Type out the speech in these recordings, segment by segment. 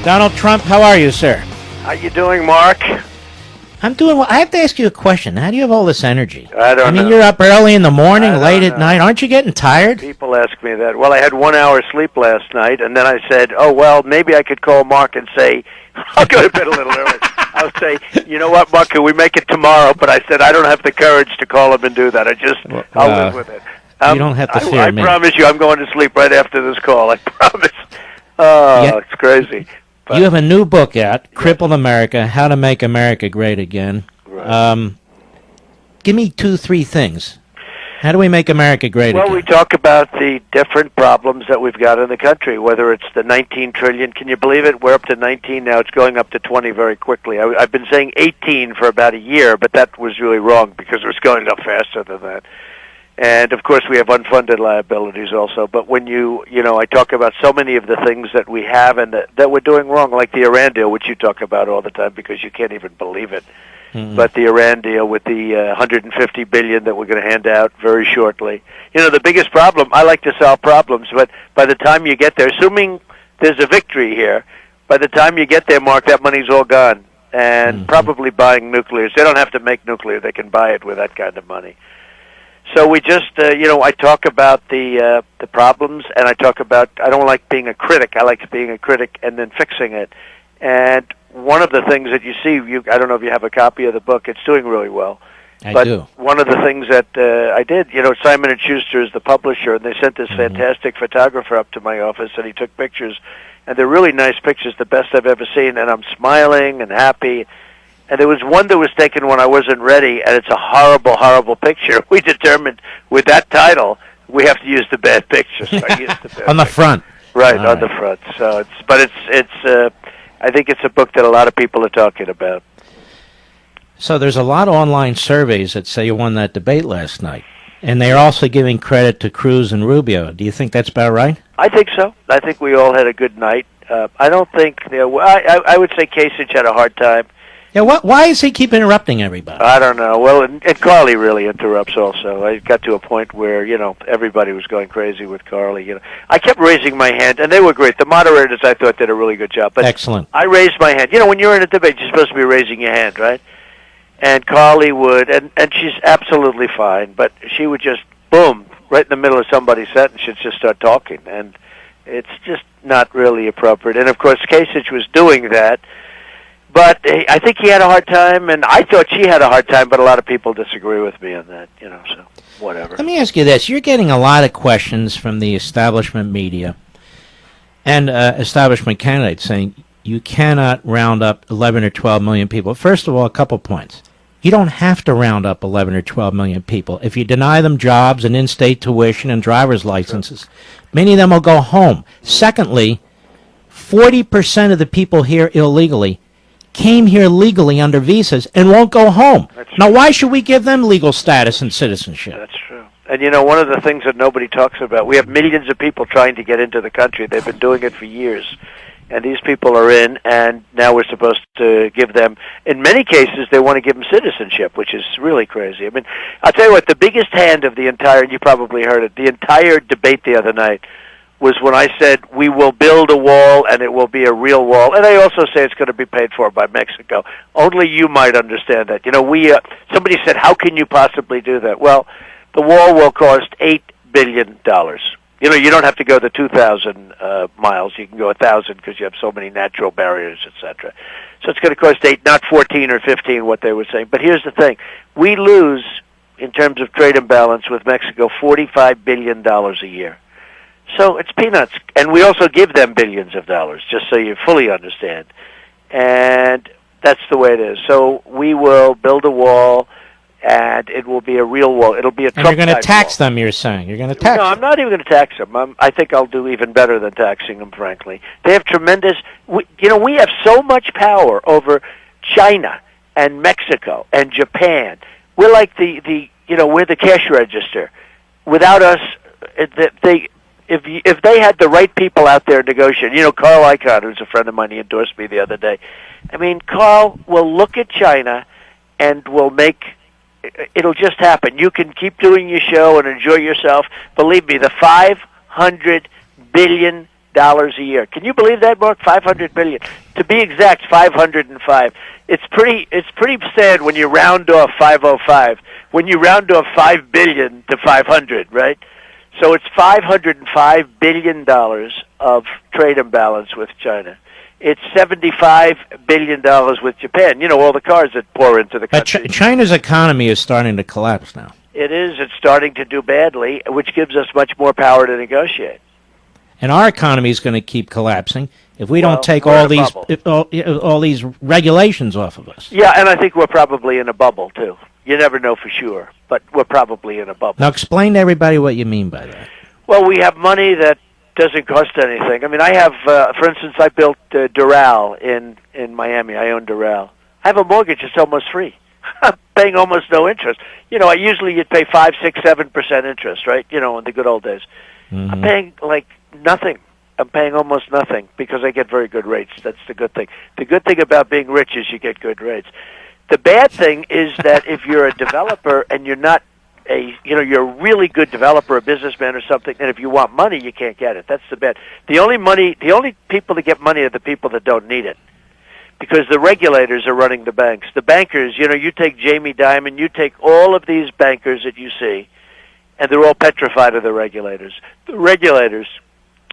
Donald Trump, how are you, sir? How you doing, Mark? I'm doing well. I have to ask you a question. How do you have all this energy? I don't know. You're up early in the morning, late at night. Aren't you getting tired? People ask me that. Well, I had 1 hour sleep last night, and then I said, oh, well, maybe I could call Mark and say, I'll go to bed a little early. I'll say, you know what, Mark, can we make it tomorrow? But I said, I don't have the courage to call him and do that. I'll live with it. You don't have to fear me. I promise you I'm going to sleep right after this call. I promise. Oh, It's crazy. But you have a new book out, Crippled America, How to Make America Great Again. Right. Give me 2-3 things. How do we make America great again? Well, we talk about the different problems that we've got in the country, whether it's the 19 trillion. Can you believe it? We're up to 19 now. It's going up to 20 very quickly. I've been saying 18 for about a year, but that was really wrong because it was going up faster than that. And, of course, we have unfunded liabilities also. But when I talk about so many of the things that we have and that we're doing wrong, like the Iran deal, which you talk about all the time because you can't even believe it. Mm-hmm. But the Iran deal with the $150 billion that we're going to hand out very shortly. The biggest problem, I like to solve problems, but by the time you get there, assuming there's a victory here, by the time you get there, Mark, that money's all gone. And probably buying nuclear. They don't have to make nuclear. They can buy it with that kind of money. So we just, I talk about the problems, and I talk about, I don't like being a critic. I like being a critic and then fixing it. And one of the things that you see, I don't know if you have a copy of the book. It's doing really well. I do. One of the things that I did, Simon & Schuster is the publisher, and they sent this fantastic photographer up to my office, and he took pictures. And they're really nice pictures, the best I've ever seen, and I'm smiling and happy. And there was one that was taken when I wasn't ready, and it's a horrible, horrible picture. We determined with that title, we have to use the bad picture. So I used the bad on the front. Right, on the front. So I think it's a book that a lot of people are talking about. So there's a lot of online surveys that say you won that debate last night. And they're also giving credit to Cruz and Rubio. Do you think that's about right? I think so. I think we all had a good night. I don't think, I would say Kasich had a hard time. Yeah, why does he keep interrupting everybody? I don't know. Well, and Carly really interrupts also. I got to a point where, everybody was going crazy with Carly. I kept raising my hand, and they were great. The moderators, I thought, did a really good job. But excellent. I raised my hand. When you're in a debate, you're supposed to be raising your hand, right? And Carly would, and she's absolutely fine, but she would just, boom, right in the middle of somebody's sentence, she'd just start talking. And it's just not really appropriate. And, of course, Kasich was doing that. But I think he had a hard time, and I thought she had a hard time, but a lot of people disagree with me on that, so whatever. Let me ask you this. You're getting a lot of questions from the establishment media and establishment candidates saying you cannot round up 11 or 12 million people. First of all, a couple points. You don't have to round up 11 or 12 million people. If you deny them jobs and in-state tuition and driver's licenses, many of them will go home. Secondly, 40% of the people here illegally came here legally under visas and won't go home. Now, why should we give them legal status and citizenship? That's true. And, one of the things that nobody talks about, we have millions of people trying to get into the country. They've been doing it for years. And these people are in, and now we're supposed to give them, in many cases, they want to give them citizenship, which is really crazy. I mean, I'll tell you what, the biggest hand of the entire, and you probably heard it, the entire debate the other night was when I said we will build a wall and it will be a real wall. And I also say it's going to be paid for by Mexico. Only you might understand that. Somebody said, how can you possibly do that? Well, the wall will cost $8 billion. You don't have to go the 2,000 miles. You can go 1,000 because you have so many natural barriers, etc. So it's going to cost 8, not 14 or 15, what they were saying. But here's the thing. We lose, in terms of trade imbalance with Mexico, $45 billion a year. So it's peanuts. And we also give them billions of dollars, just so you fully understand. And that's the way it is. So we will build a wall, and it will be a real wall. It'll be a Trump-type wall. And you're going to tax them, you're saying. You're going to tax them. No, I'm not even going to tax them. I think I'll do even better than taxing them, frankly. They have tremendous... we have so much power over China and Mexico and Japan. We're like we're the cash register. Without us, if they had the right people out there negotiating, Carl Icahn, who's a friend of mine, he endorsed me the other day. I mean, Carl will look at China and will make, it'll just happen. You can keep doing your show and enjoy yourself. Believe me, the $500 billion a year. Can you believe that, Mark? 500 billion. To be exact, 505. It's pretty sad when you round off 505. When you round off 5 billion to 500, right? So it's $505 billion of trade imbalance with China. It's $75 billion with Japan. You know, all the cars that pour into the country. But China's economy is starting to collapse now. It is. It's starting to do badly, which gives us much more power to negotiate. And our economy is going to keep collapsing if we don't take all these regulations off of us. Yeah, and I think we're probably in a bubble, too. You never know for sure, but we're probably in a bubble. Now, explain to everybody what you mean by that. Well, we have money that doesn't cost anything. I mean, I have, for instance, I built Doral in Miami. I own Doral. I have a mortgage that's almost free. I'm paying almost no interest. You know, usually you'd pay 5, 6, 7% interest, right? You know, in the good old days. Mm-hmm. I'm paying like nothing. I'm paying almost nothing because I get very good rates. That's the good thing. The good thing about being rich is you get good rates. The bad thing is that if you're a developer and you're not you're a really good developer, a businessman or something, and if you want money, you can't get it. That's the bad. The only people that get money are the people that don't need it. Because the regulators are running the banks. The bankers, you take Jamie Dimon, you take all of these bankers that you see, and they're all petrified of the regulators. The regulators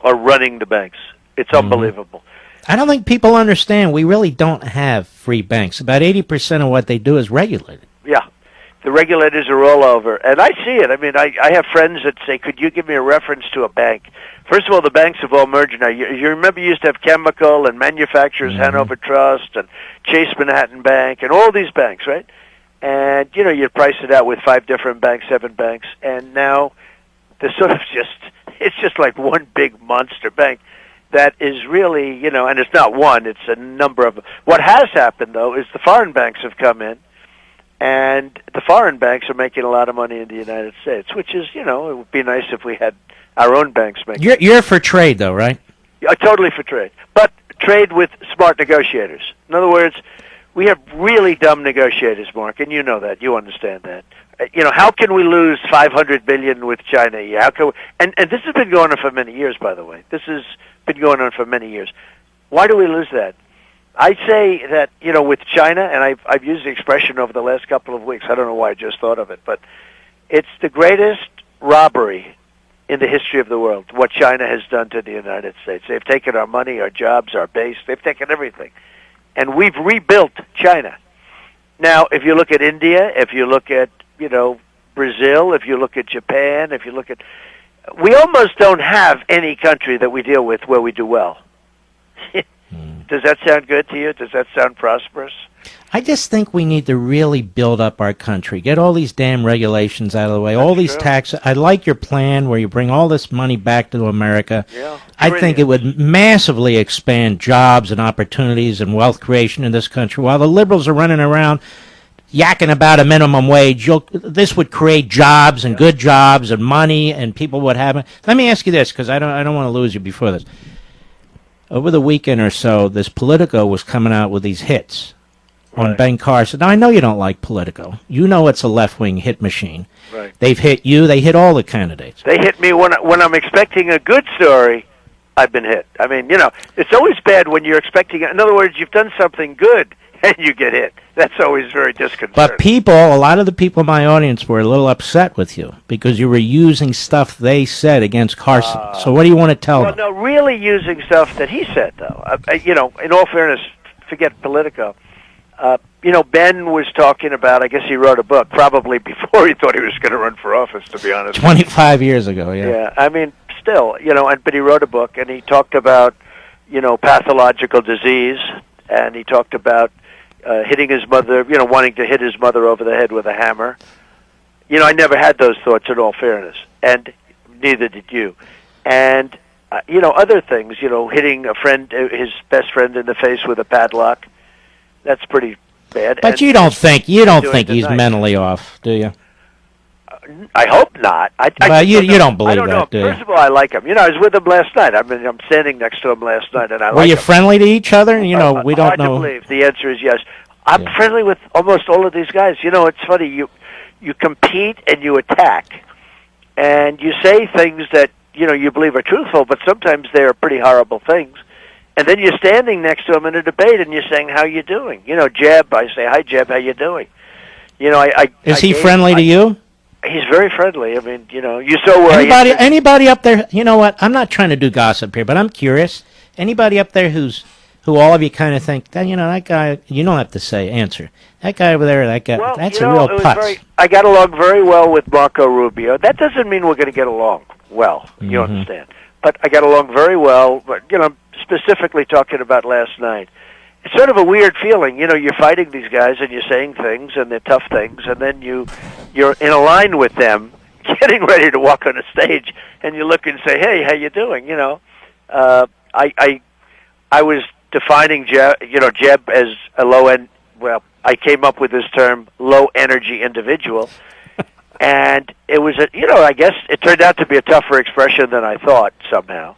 are running the banks. It's unbelievable. I don't think people understand we really don't have free banks. About 80% of what they do is regulated. Yeah. The regulators are all over. And I see it. I mean, I have friends that say, could you give me a reference to a bank? First of all, the banks have all merged now. You remember you used to have Chemical and Manufacturers Hanover Trust and Chase Manhattan Bank and all these banks, right? And, you price it out with 5 different banks, 7 banks. And now there's sort of it's just like one big monster bank that is really, and it's not one, it's a number of them. What has happened, though, is the foreign banks have come in. And the foreign banks are making a lot of money in the United States, which is, it would be nice if we had our own banks making. You're for trade, though, right? Totally for trade, but trade with smart negotiators. In other words, we have really dumb negotiators, Mark, and you know that. You understand that. How can we lose $500 billion with China? How can we, and this has been going on for many years, by the way. This has been going on for many years. Why do we lose that? I say that, with China, and I've used the expression over the last couple of weeks. I don't know why I just thought of it, but it's the greatest robbery in the history of the world, what China has done to the United States. They've taken our money, our jobs, our base. They've taken everything. And we've rebuilt China. Now, if you look at India, if you look at, Brazil, if you look at Japan, if you look at... We almost don't have any country that we deal with where we do well. Does that sound good to you? Does that sound prosperous? I just think we need to really build up our country. Get all these damn regulations out of the way. All these taxes. I like your plan where you bring all this money back to America. Yeah, I think it would massively expand jobs and opportunities and wealth creation in this country. While the liberals are running around yakking about a minimum wage, this would create jobs and good jobs and money, and people would have it. Let me ask you this, because I don't want to lose you before this. Over the weekend or so, this Politico was coming out with these hits on Ben Carson. Now, I know you don't like Politico. You know it's a left-wing hit machine. Right. They've hit you. They hit all the candidates. They hit me when I'm expecting a good story. I've been hit. I mean, it's always bad when you're expecting it. In other words, you've done something good and you get hit. That's always very disconcerting. But a lot of the people in my audience were a little upset with you because you were using stuff they said against Carson. So what do you want to tell them? Well, no, really using stuff that he said, though. In all fairness, forget Politico. Ben was talking about, I guess he wrote a book, probably before he thought he was going to run for office, to be honest. 25 years ago, yeah. Yeah, I mean, still, but he wrote a book, and he talked about, pathological disease, and he talked about hitting his mother, wanting to hit his mother over the head with a hammer. I never had those thoughts, in all fairness, and neither did you. And, other things, hitting a friend, his best friend in the face with a padlock, that's pretty bad. But you don't think he's mentally off, do you? I hope not. You don't believe that, do you? First of all, I like him. I was with him last night. I'm standing next to him last night, and I like him. Were you friendly to each other? We don't know. Hard to believe. The answer is yes. I'm friendly with almost all of these guys. It's funny. You compete and you attack, and you say things that you believe are truthful, but sometimes they are pretty horrible things. And then you're standing next to him in a debate, and you're saying, "How you doing?" Jeb. I say, "Hi, Jeb. How you doing?" Is he friendly to you? He's very friendly. I mean, you saw where anybody up there. You know what? I'm not trying to do gossip here, but I'm curious. Anybody up there who all of you kind of think that that guy? You don't have to answer. That guy over there, that guy. Well, that's a real putz. I got along very well with Marco Rubio. That doesn't mean we're going to get along well. You understand? But I got along very well. But specifically talking about last night, it's sort of a weird feeling. You're fighting these guys and you're saying things and they're tough things, and then you're in a line with them, getting ready to walk on a stage, and you look and say, "Hey, how you doing?" I was defining Jeb as a low end. Well, I came up with this term, low energy individual, and it was I guess it turned out to be a tougher expression than I thought somehow.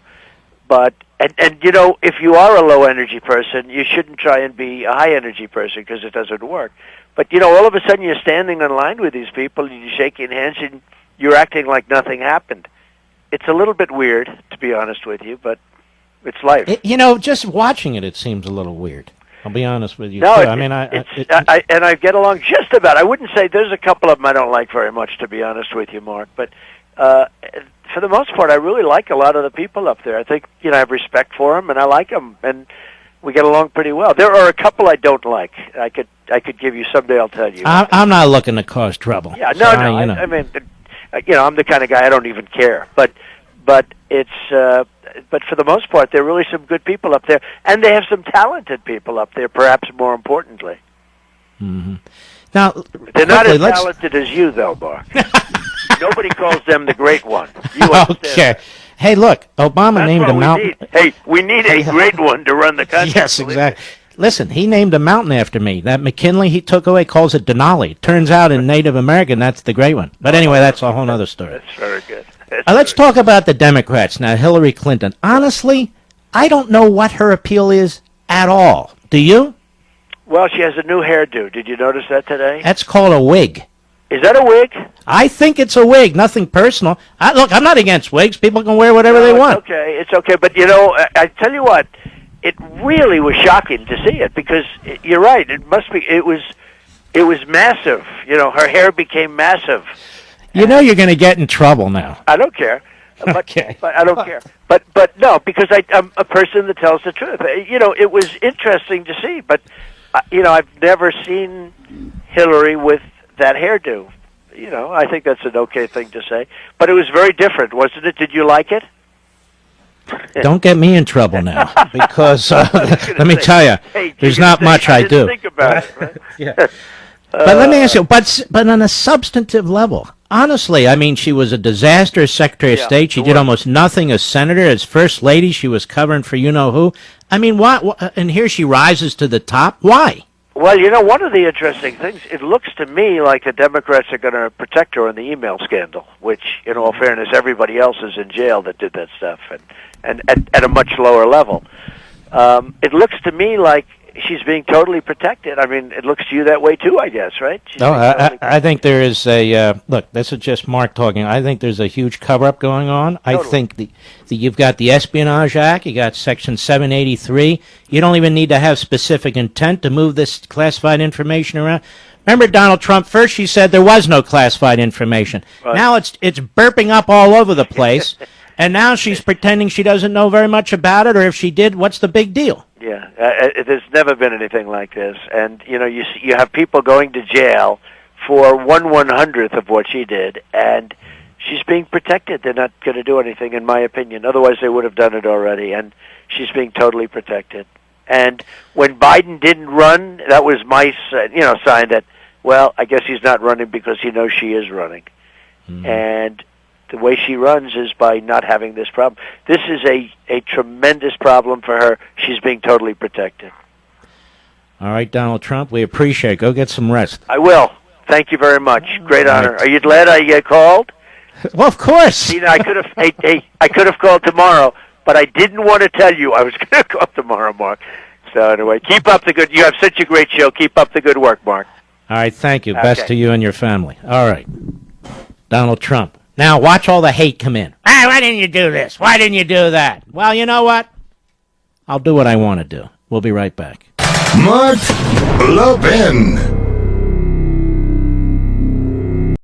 But and if you are a low energy person, you shouldn't try and be a high energy person because it doesn't work. But all of a sudden you're standing in line with these people and you're shaking hands and you're acting like nothing happened. It's a little bit weird, to be honest with you, but it's life. Just watching it seems a little weird. I'll be honest with you. No, too. I get along just about. I wouldn't say there's a couple of them I don't like very much, to be honest with you, Mark. But for the most part, I really like a lot of the people up there. I think I have respect for them, and I like them, and we get along pretty well. There are a couple I don't like. I could give you someday. I'll tell you. I'm not looking to cause trouble. Yeah, no. I mean, I'm the kind of guy I don't even care. But it's. But for the most part, there are really some good people up there, and they have some talented people up there, perhaps more importantly. Mm-hmm. Now, they're not as talented as you, though, Mark. Nobody calls them the great one. You understand? Okay. Hey, look, Obama named a mountain. Hey, we need a great one to run the country. Yes, exactly. Listen, he named a mountain after me. That McKinley he took away calls it Denali. Turns out in Native American, that's the great one. But anyway, that's a whole other story. That's very good. Let's talk about the Democrats now. Hillary Clinton. Honestly, I don't know what her appeal is at all. Do you? Well, she has a new hairdo. Did you notice that today? That's called a wig. Is that a wig? I think it's a wig. Nothing personal. Look, I'm not against wigs. People can wear whatever they want. It's okay. But I tell you what, it really was shocking to see it because you're right. It must be. It was massive. Her hair became massive. You're going to get in trouble now. I don't care. Okay. But I don't care. But no, because I'm a person that tells the truth. It was interesting to see, but I've never seen Hillary with that hairdo. I think that's an okay thing to say. But it was very different, wasn't it? Did you like it? Don't get me in trouble now, because let me tell you, there's not much I do. Think about it, right? Yeah. But let me ask you, but on a substantive level, honestly, I mean, she was a disaster as Secretary of State. She did almost nothing as Senator. As First Lady, she was covering for you-know-who. I mean, why? And here she rises to the top. Why? Well, one of the interesting things, it looks to me like the Democrats are going to protect her in the email scandal, which, in all fairness, everybody else is in jail that did that stuff, and at a much lower level. It looks to me like she's being totally protected. I mean, it looks to you that way too, I guess, right? I think there is a look. This is just Mark talking. I think there's a huge cover-up going on. Totally. I think you've got the Espionage Act. You got Section 783. You don't even need to have specific intent to move this classified information around. Remember Donald Trump? First, she said there was no classified information. Right. Now it's burping up all over the place, and now she's pretending she doesn't know very much about it, or if she did, what's the big deal? Yeah, there's never been anything like this, and you have people going to jail for 1/100th of what she did, and she's being protected. They're not going to do anything, in my opinion. Otherwise, they would have done it already, and she's being totally protected. And when Biden didn't run, that was my sign that, well, I guess he's not running because he knows she is running, and the way she runs is by not having this problem. This is a tremendous problem for her. She's being totally protected. All right, Donald Trump, we appreciate it. Go get some rest. I will. Thank you very much. Great honor. Are you glad I called? Well, of course. See, I could have. I could have called tomorrow, but I didn't want to tell you I was going to call tomorrow, Mark. So anyway, keep up the good. You have such a great show. Keep up the good work, Mark. All right, thank you. Okay. Best to you and your family. All right, Donald Trump. Now watch all the hate come in. Ah, why didn't you do this? Why didn't you do that? Well, you know what? I'll do what I want to do. We'll be right back. Mark Levin.